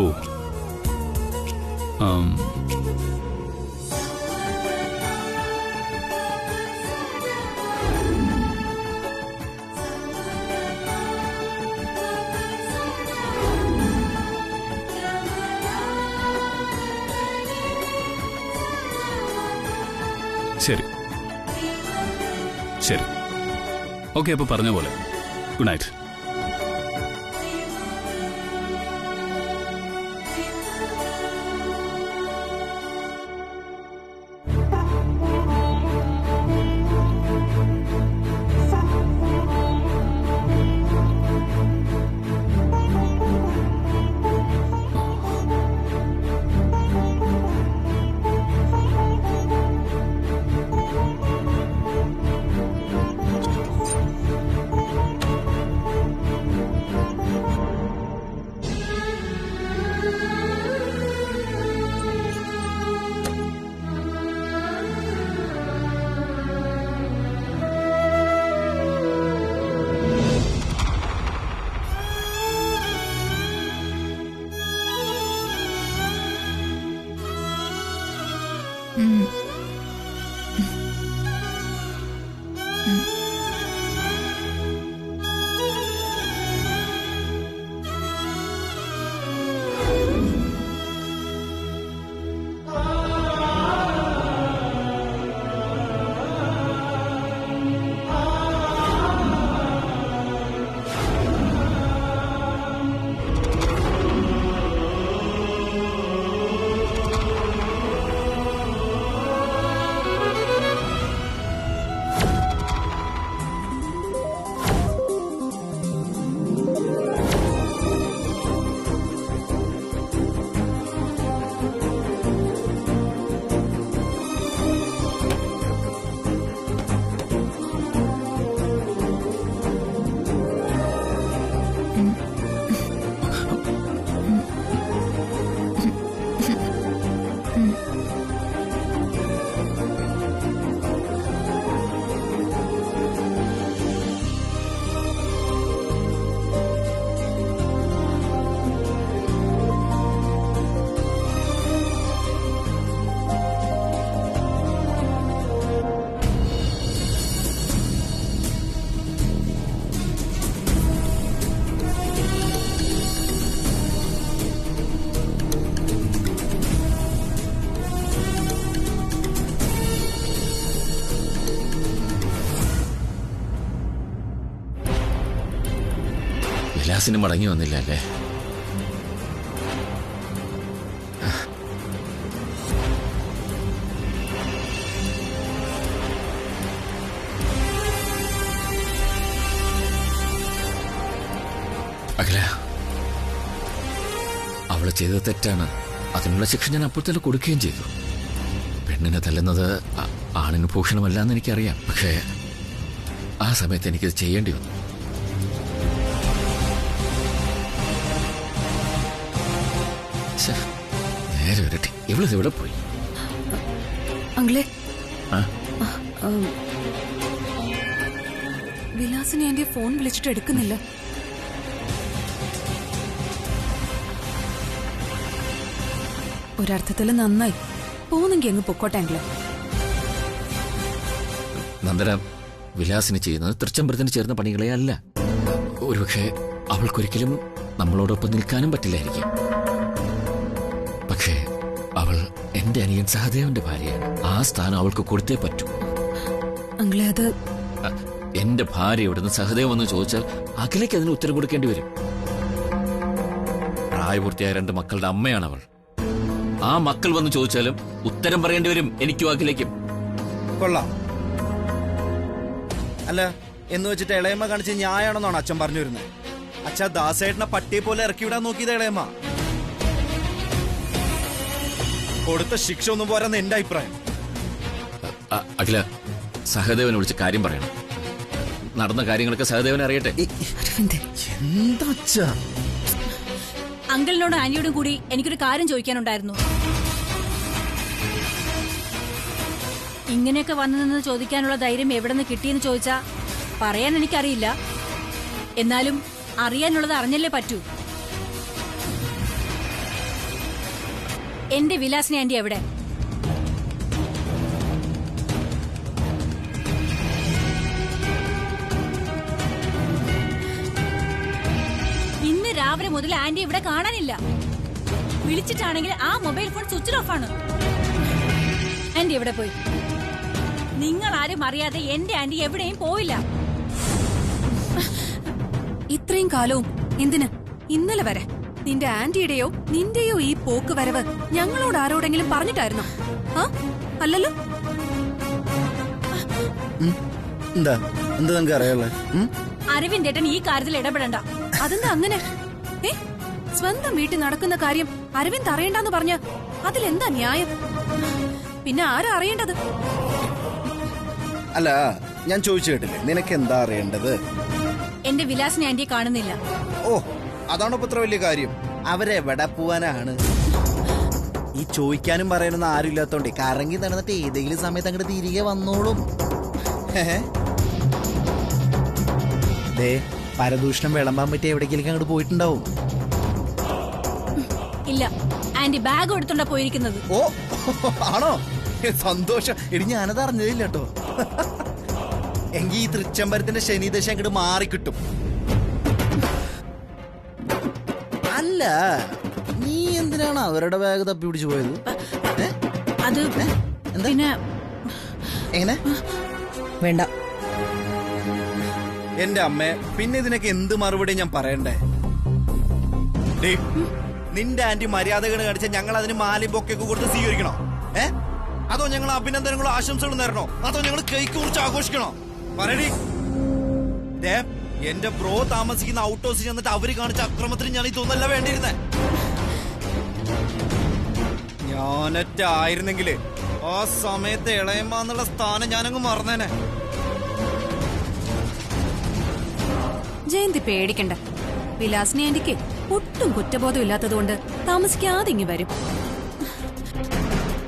ഓ, ശരി ശരി, ഓക്കെ. അപ്പോൾ പറഞ്ഞ പോലെ ഗുഡ് നൈറ്റ്. വിലാസിന് മടങ്ങി വന്നില്ല അല്ലേ? അഖില, അവള് ചെയ്തത് തെറ്റാണ്. അതിനുള്ള ശിക്ഷ ഞാൻ അപ്പോൾ തന്നെ കൊടുക്കുകയും ചെയ്തു. പെണ്ണിനെ തല്ലുന്നത് ആണിന് ഭൂഷണമല്ല എന്ന് എനിക്കറിയാം. പക്ഷേ ആ സമയത്ത് എനിക്കത് ചെയ്യേണ്ടി വന്നു. നേരെ വരട്ടെ, ഇവളിത് എവിടെ പോയി? അങ്കിളെ, വിലാസിനെ എന്റെ ഫോൺ വിളിച്ചിട്ട് എടുക്കുന്നില്ല. ഒരർത്ഥത്തില് നന്നായി. പോന്നെങ്കി അങ്ങ് പൊക്കോട്ടെ അങ്കിളെ. നന്ദന, വിലാസിന് ചെയ്യുന്നത് തൃച്ചംബരത്തിന് ചേർന്ന പണികളെ അല്ല. ഒരുപക്ഷെ അവൾക്കൊരിക്കലും നമ്മളോടൊപ്പം നിൽക്കാനും പറ്റില്ലായിരിക്കും. പക്ഷേ അവൾ എന്റെ അനിയൻ സഹദേവന്റെ ഭാര്യയാണ്. ആ സ്ഥാനം അവൾക്ക് കൊടുത്തേ പറ്റൂ. അങ്കിളെ, അത് എന്റെ ഭാര്യ എവിടുന്ന് സഹദേവം എന്ന് ചോദിച്ചാൽ അഖിലേക്ക് അതിന് ഉത്തരം കൊടുക്കേണ്ടി വരും. പ്രായപൂർത്തിയായ 2 മക്കളുടെ അമ്മയാണ് അവൾ. ആ മക്കൾ വന്ന് ചോദിച്ചാലും ഉത്തരം പറയേണ്ടി വരും എനിക്കും അഖിലേക്കും. കൊള്ളാം. അല്ല, എന്ന് വെച്ചിട്ട് ഇളയമ്മ കാണിച്ച് ന്യായാണെന്നാണ് അച്ഛൻ പറഞ്ഞു വരുന്നത്. അച്ഛാ, ദാസേട്ടനെ പട്ടിയെ പോലെ ഇറക്കി വിടാൻ നോക്കിയത് ഇളയമ്മ. കൊടുത്ത ശിക്ഷ ഒന്നും പോരാന്ന് എന്റെ അഭിപ്രായം. അഖില, സഹദേവനെ വിളിച്ച് കാര്യം പറയണം. നടന്ന കാര്യങ്ങളൊക്കെ സഹദേവനെ അറിയട്ടെ. എന്താ അച്ഛാ? അങ്കിളിനോടും ആനിയോടും കൂടി എനിക്കൊരു കാര്യം ചോദിക്കാനുണ്ടായിരുന്നു. ഇങ്ങനെയൊക്കെ വന്നു നിന്ന് ചോദിക്കാനുള്ള ധൈര്യം എവിടെ നിന്ന് കിട്ടിയെന്ന് ചോദിച്ചാ പറയാൻ എനിക്കറിയില്ല. എന്നാലും അറിയാനുള്ളത് അറിഞ്ഞല്ലേ പറ്റൂ. എന്റെ വിലാസിനി ആന്റി എവിടെ? ഇന്ന് രാവിലെ മുതൽ ആന്റി ഇവിടെ കാണാനില്ല. വിളിച്ചിട്ടാണെങ്കിൽ ആ മൊബൈൽ ഫോൺ സ്വിച്ച് ഓഫ് ആണ്. ആന്റി എവിടെ പോയി? നിങ്ങൾ ആരും അറിയാതെ എന്റെ ആന്റി എവിടെയും പോയില്ല. ഇത്രയും കാലവും എന്തിന്? ഇന്നലെ വരെ നിന്റെ ആന്റിയുടെയോ നിന്റെയോ ഈ പോക്ക് വരവ് ഞങ്ങളോട് ആരോടെങ്കിലും പറഞ്ഞിട്ടായിരുന്നോ? ആ അല്ലല്ലോ. എന്താ എന്താ നിങ്ങൾക്ക് അറിയാനുള്ള? അരവിന്ദ് ഏട്ടൻ ഈ കാര്യത്തിൽ ഇടപെടണ്ട. അതെന്താ അങ്ങനെ? സ്വന്തം വീട്ടിൽ നടക്കുന്ന കാര്യം അരവിന്ദ് അറിയണ്ടെന്ന് പറഞ്ഞ അതിലെന്താ ന്യായം? പിന്നെ ആരാ അറിയേണ്ടത്? അല്ല, ഞാൻ ചോദിച്ചു കേട്ടില്ലേ, നിനക്ക് എന്താ അറിയേണ്ടത്? എന്റെ വിലാസിനി ആന്റിയെ കാണുന്നില്ല. ഓ, അതാണോ ഇപ്പൊ ഇത്ര വലിയ കാര്യം? അവരെവിടെ പോവാനാണ്? ഈ ചോദിക്കാനും പറയാനൊന്നും ആരും ഇല്ലാത്തോണ്ടേ കറങ്ങി നടന്നിട്ട് ഏതെങ്കിലും സമയത്ത് അങ്ങോട്ട് തിരികെ വന്നോളും. ദേ, പരദൂഷണം വിളമ്പാൻ പറ്റിയ എവിടേക്കെങ്കിലും അങ്ങോട്ട് പോയിട്ടുണ്ടാവും. ഇല്ല, ആന്റി ബാഗ് എടുത്തോണ്ടാ പോയിരിക്കുന്നത്. ഓ ആണോ? സന്തോഷം. എടി, ഞാനത് അറിഞ്ഞതില്ല കേട്ടോ. എങ്കിൽ ഈ തൃച്ചംബരത്തിന്റെ ശനിദശ അങ്ങോട്ട് മാറിക്കിട്ടും. അല്ല, നീ എന്തിനാണ് അവരുടെ ബാഗ് തപ്പി പിടിച്ചു പോയത്? അത് പിന്നെ എങ്ങനെ? വേണ്ട. എന്റെ അമ്മേ, പിന്നെ ഇതിനൊക്കെ എന്ത് മറുപടി ഞാൻ പറയണ്ടേ? നിന്റെ ആന്റി മര്യാദകൾ കാണിച്ച ഞങ്ങൾ അതിന് മാലയും ബൊക്കെയൊക്കെ കൊടുത്ത് സ്വീകരിക്കണോ? അതോ ഞങ്ങൾ അഭിനന്ദനങ്ങളോ ആശംസകളും നേരണോ? അതോ ഞങ്ങൾ കേക്ക് കുറിച്ച് ആഘോഷിക്കണോ? പറയടി. എന്റെ ബ്രോ താമസിക്കുന്ന ഔട്ട് ഹൗസിൽ ചെന്നിട്ട് അവര് കാണിച്ച അക്രമത്തിന് ഞാൻ ഇതൊന്നല്ല വേണ്ടിയിരുന്നേ. ഞാനൊറ്റ ആയിരുന്നെങ്കില് ആ സമയത്ത് ഇളയമ്മ എന്നുള്ള സ്ഥാനം ഞാനങ്ങ് മറന്നേനെ. ജയന്തി പേടിക്കണ്ട. വിലാസിനി ആന്റിക്ക് ഒട്ടും കുറ്റബോധം ഇല്ലാത്തതുകൊണ്ട് താമസിക്കാതെ ഇങ്ങി വരും.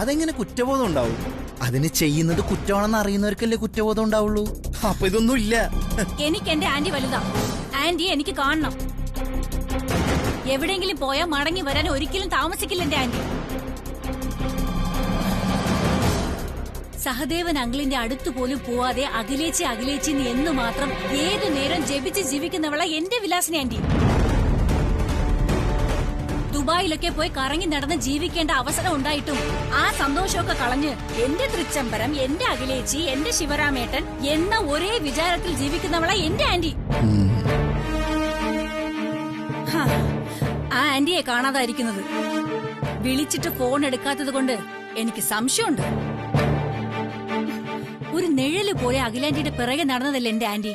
അതെങ്ങനെ കുറ്റബോധം ഉണ്ടാവും? അതിന് ചെയ്യുന്നത് കുറ്റമാണെന്ന് അറിയുന്നവർക്കല്ലേ കുറ്റബോധം ഉണ്ടാവുള്ളൂ. അപ്പൊ ഇതൊന്നും ഇല്ല. എനിക്ക് എന്റെ ആന്റി വലുതാ. ആന്റിയെ എനിക്ക് കാണണം. എവിടെയെങ്കിലും പോയാൽ മടങ്ങി വരാൻ ഒരിക്കലും താമസിക്കില്ല എന്റെ ആന്റി. സഹദേവൻ അങ്കിളിന്റെ അടുത്തു പോലും പോവാതെ അഖിലേച്ചി അഖിലേച്ചി എന്ന് മാത്രം ഏതു നേരം ജപിച്ച് ജീവിക്കുന്നവളെ എന്റെ വിലാസിനി ആന്റി. ദുബായിലൊക്കെ പോയി കറങ്ങി നടന്ന് ജീവിക്കേണ്ട അവസരം ഉണ്ടായിട്ടും ആ സന്തോഷമൊക്കെ കളഞ്ഞ് എന്റെ തൃച്ചംബരം, എന്റെ അഖിലേച്ചി, എന്റെ ശിവരാമേട്ടൻ എന്ന ഒരേ വിചാരത്തിൽ ജീവിക്കുന്നവളെ എന്റെ ആന്റി. ആ ആന്റിയെ കാണാതായിരിക്കുന്നത്. വിളിച്ചിട്ട് ഫോൺ എടുക്കാത്തത് കൊണ്ട് എനിക്ക് സംശയമുണ്ട്. ഒരു നിഴല് പോലെ അഖിലാന്റിയുടെ പിറകെ നടന്നതല്ലേ എന്റെ ആന്റി.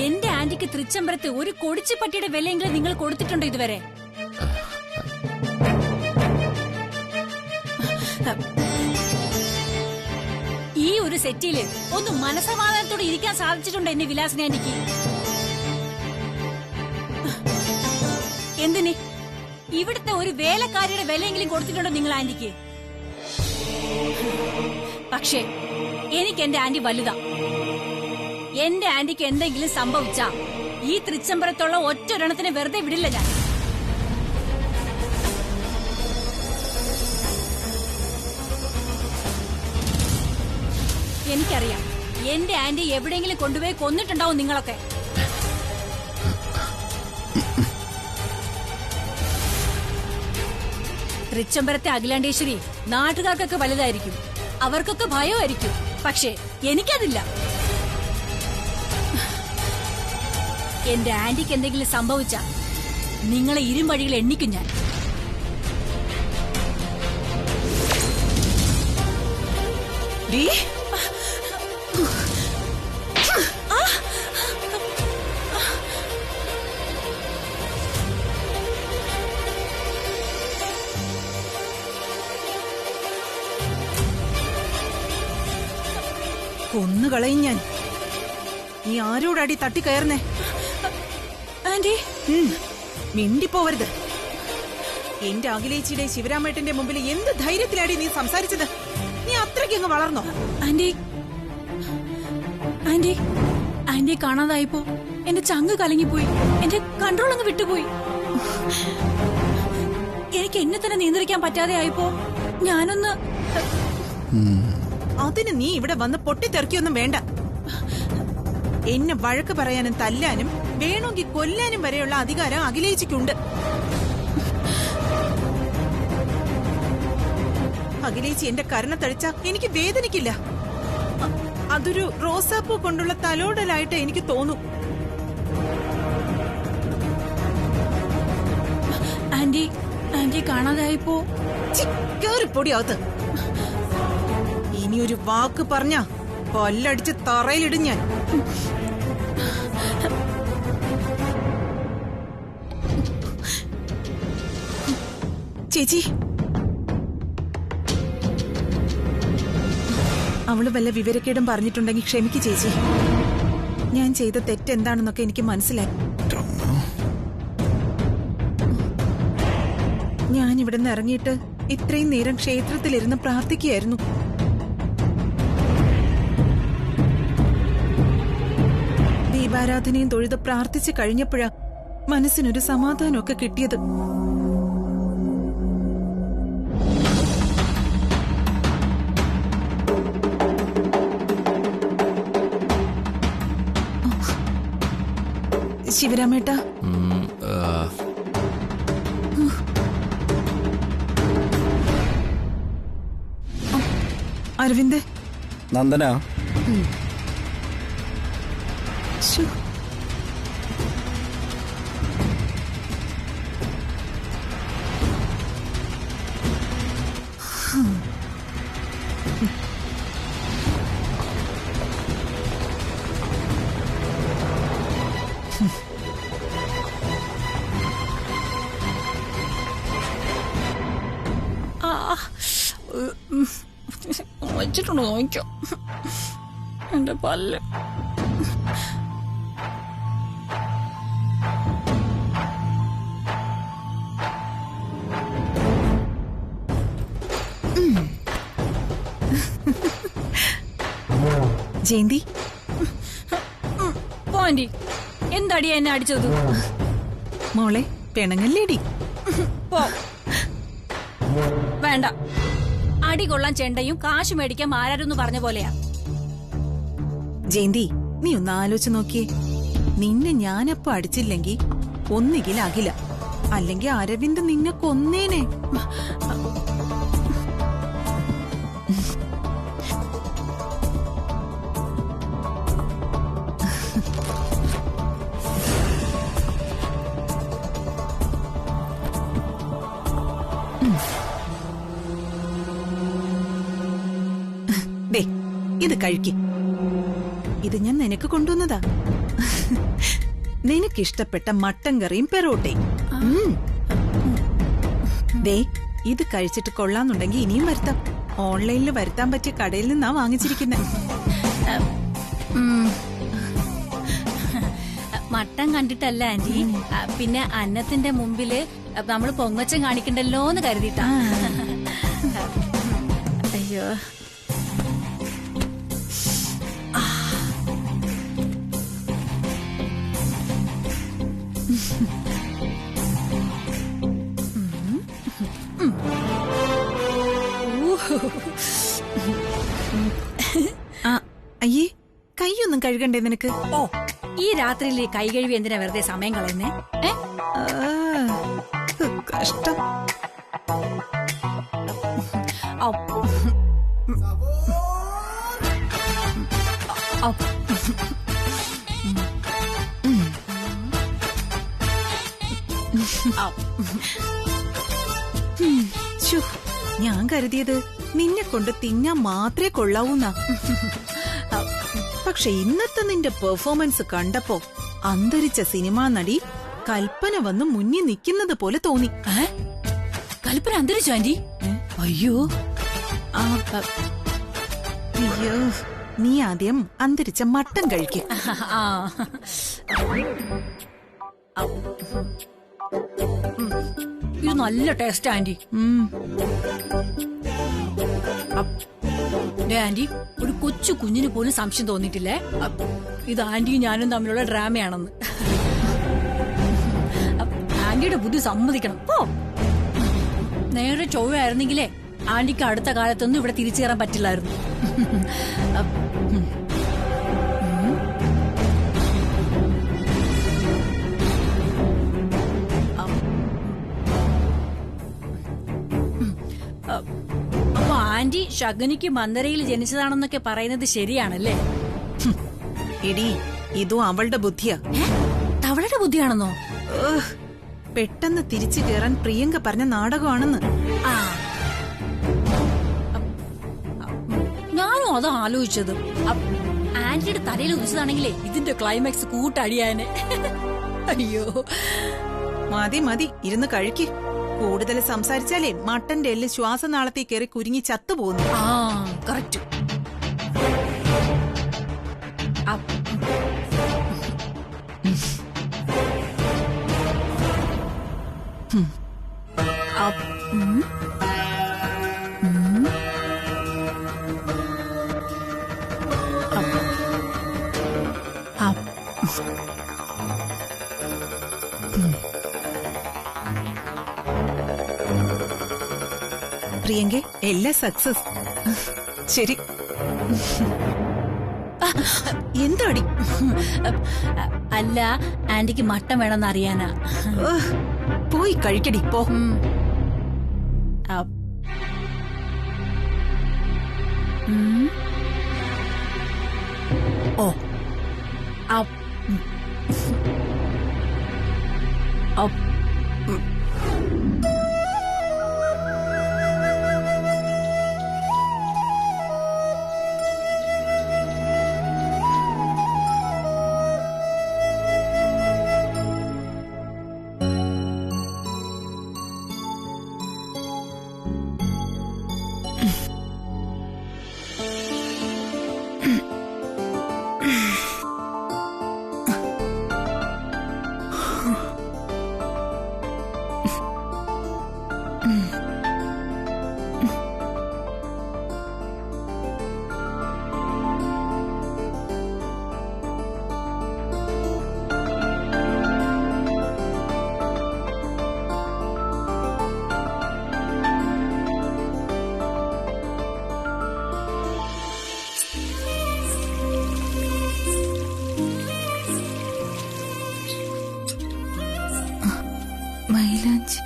എന്റെ ആന്റിക്ക് തൃച്ചംബരത്ത് ഒരു കൊടിച്ചുപട്ടിയുടെ വിലയെങ്കിലും നിങ്ങൾ കൊടുത്തിട്ടുണ്ടോ ഇതുവരെ? ഈ ഒരു സെറ്റില് ഒന്ന് മനസമാധാനത്തോടെ ഇരിക്കാൻ സാധിച്ചിട്ടുണ്ടോ എന്റെ വിലാസിനി ആന്റിക്ക്? എന്തിന്? ഇവിടുത്തെ ഒരു വേലക്കാരിയുടെ വിലയെങ്കിലും കൊടുത്തിട്ടുണ്ടോ നിങ്ങൾ ആന്റിക്ക്? പക്ഷേ എനിക്ക് എന്റെ ആന്റി വലുതാ. എന്റെ ആന്റിക്ക് എന്തെങ്കിലും സംഭവിച്ചാ ഈ തൃച്ചംബരത്തുള്ള ഒറ്റൊരെണ്ണത്തിനെ വെറുതെ വിടില്ല ഞാൻ. എനിക്കറിയാം എന്റെ ആന്റി എവിടെയെങ്കിലും കൊണ്ടുപോയി കൊന്നിട്ടുണ്ടാവും നിങ്ങളൊക്കെ. തൃച്ചംബരത്തെ അഖിലാണ്ടേശ്വരി നാട്ടുകാർക്കൊക്കെ വലുതായിരിക്കും, അവർക്കൊക്കെ ഭയമായിരിക്കും. പക്ഷേ എനിക്കതില്ല. എന്റെ ആന്റിക്ക് എന്തെങ്കിലും സംഭവിച്ച നിങ്ങളെ ഇരുമ്പഴികൾ എണ്ണിക്കും ഞാൻ. കൊന്നുകളയും ഞാൻ. നീ ആരോടടി തട്ടിക്കയറുന്നേ? ആന്റി, മിണ്ടിപ്പോവരുത്. എന്റെ അഖിലേച്ചിയുടെ ശിവരാമേട്ടന്റെ മുമ്പിൽ എന്ത് ധൈര്യത്തിലാടി നീ സംസാരിച്ചത്? നീ അത്രയ്ക്ക് അങ്ങ് വളർന്നോ? ആന്റി, ആന്റി, ആന്റിയെ കാണാതായപ്പോ എന്റെ ചങ്ക് കലങ്ങിപ്പോയി. എന്റെ കൺട്രോൾ അങ്ങ് വിട്ടുപോയി. എനിക്ക് എന്നെ തന്നെ നിയന്ത്രിക്കാൻ പറ്റാതെ ആയിപ്പോ ഞാനൊന്ന് അതിന് നീ ഇവിടെ വന്ന് പൊട്ടിത്തെറിക്കൊന്നും വേണ്ട. എന്നെ വഴക്ക് പറയാനും തല്ലാനും വേണമെങ്കിൽ കൊല്ലാനും വരെയുള്ള അധികാരം അഖിലേച്ചിക്കുണ്ട്. അഖിലേച്ചി എന്റെ കരണത്തഴിച്ച എനിക്ക് വേദനിക്കില്ല. അതൊരു റോസാപ്പൂ കൊണ്ടുള്ള തലോടലായിട്ട് എനിക്ക് തോന്നും. ആന്റി കാണാതായിപ്പോ കേറിപ്പൊടിയാകത്ത്. ഇനിയൊരു വാക്ക് പറഞ്ഞ കൊല്ലടിച്ച് തറയിലിടും ഞാൻ. ചേച്ചി, അവള് വല്ല വിവരക്കേടും പറഞ്ഞിട്ടുണ്ടെങ്കിൽ ക്ഷമിക്ക് ചേച്ചി. ഞാൻ ചെയ്ത തെറ്റെന്താണെന്നൊക്കെ എനിക്ക് മനസ്സിലായി. ഞാൻ ഇവിടെ നിന്ന് ഇറങ്ങിയിട്ട് ഇത്രയും നേരം ക്ഷേത്രത്തിലിരുന്ന് പ്രാർത്ഥിക്കുകയായിരുന്നു. ദീപാരാധനയും തൊഴുത് പ്രാർത്ഥിച്ചു കഴിഞ്ഞപ്പോഴാ മനസ്സിനൊരു സമാധാനമൊക്കെ കിട്ടിയത്. ശിവരാമേട്ട, അരവിന്ദ്, നന്ദന, വെച്ചിട്ടുണ്ടോ നോക്കിയോ എന്റെ പല്ല്. ജയന്തി, പോന്റി എന്താടിയാ എന്നെ അടിച്ചത്? മോളെ പിണങ്ങല്ലേടി. പോ, വേണ്ട. അടി കൊള്ളാൻ ചെണ്ടയും കാശ് മേടിക്കാൻ മാരാരെന്ന് പറഞ്ഞ പോലെയാ. ജയന്തി, നീ ഒന്ന് ആലോചിച്ച് നോക്കിയേ. നിന്നെ ഞാനപ്പോ അടിച്ചില്ലെങ്കിൽ ഒന്നുകിൽ അഖില, അല്ലെങ്കിൽ അരവിന്ദ് നിന്നെ കൊന്നേനെ. ദേ, ഇത് കഴിക്ക്. ഇത് ഞാൻ നിനക്ക് കൊണ്ടുവന്നതാ. നിനക്കിഷ്ടപ്പെട്ട മട്ടൻ കറിയും പെറോട്ടയും. ദേ, ഇത് കഴിച്ചിട്ട് കൊള്ളാന്നുണ്ടെങ്കിൽ ഇനിയും വരുത്താം. ഓൺലൈനിൽ വരുത്താൻ പറ്റിയ കടയിൽ നിന്നാ വാങ്ങിച്ചിരിക്കുന്നത്. മട്ടൻ കണ്ടിട്ടല്ല ആന്റി, പിന്നെ അന്നത്തിന്റെ മുമ്പില് നമ്മള് പൊങ്ങച്ചം കാണിക്കണ്ടല്ലോന്ന് കരുതിട്ടാ. അയ്യോ, അയ്യേ, കൈയൊന്നും കഴുകണ്ടേ നിനക്ക്? ഓ, ഈ രാത്രിയിൽ കൈ കഴുകി എന്തിനാ വെറുതെ സമയം കളയുന്നേ? കഷ്ടം. ഞാൻ കരുതിയത് നിന്നെ കൊണ്ട് തിന്നാൻ മാത്രമേ കൊള്ളാവൂന്നാ. പക്ഷെ ഇന്നത്തെ നിന്റെ പെർഫോമൻസ് കണ്ടപ്പോ അന്തരിച്ച സിനിമാ നടി കൽപ്പന വന്ന് മുന്നിൽ നിൽക്കുന്നത് പോലെ തോന്നി. കൽപ്പന അന്തരിച്ചു ആന്റി? അയ്യോ, അയ്യോ, നീ ആദ്യം അന്തരിച്ച മട്ടൻ കഴിക്ക്. ഇത് നല്ല ടേസ്റ്റ് ആന്റി. ആന്റി, ഒരു കൊച്ചു കുഞ്ഞിന് പോലും സംശയം തോന്നിയിട്ടില്ലേ ഇത് ആന്റിയും ഞാനും തമ്മിലുള്ള ഡ്രാമയാണെന്ന്? ആന്റിയുടെ ബുദ്ധി സമ്മതിക്കണം. ഓ, നേരെ ചൊവ്വയായിരുന്നെങ്കിലേ ആന്റിക്ക് അടുത്ത കാലത്തൊന്നും ഇവിടെ തിരിച്ചു കയറാൻ പറ്റില്ലായിരുന്നു. അപ്പൊ ആന്റി ശകുനിക്ക് മന്ദരയിൽ ജനിച്ചതാണെന്നൊക്കെ പറയുന്നത് ശരിയാണല്ലേ? എടി ഇതും അവളുടെ ബുദ്ധിയാ. തവളുടെ ബുദ്ധിയാണെന്നോ? പെട്ടെന്ന് തിരിച്ചു കയറാൻ പ്രിയങ്ക പറഞ്ഞ നാടകമാണെന്ന്. ആ, ഞാനും അതാ ആലോചിച്ചത്. ആന്റിയുടെ തലയിൽ ഉദിച്ചതാണെങ്കിലേ ഇതിന്റെ ക്ലൈമാക്സ് കൂട്ടടിയാനെ. അയ്യോ, മതി മതി, ഇരുന്ന് കഴിക്ക്. കൂടുതൽ സംസാരിച്ചാലേ മട്ടന്റെ എല്ല് ശ്വാസനാളത്തിൽ കയറി കുരുങ്ങി ചത്തുപോകുന്നു. ആ കറക്റ്റ്. പ്രിയങ്കെ, എല്ലാ സക്സസ്. ശരി, എന്താടി? അല്ല, ആന്റിക്ക് മട്ടൻ വേണമെന്ന് അറിയാനാ. പോയി കഴിക്കടി പോ. ഓ മൈലാഞ്ചി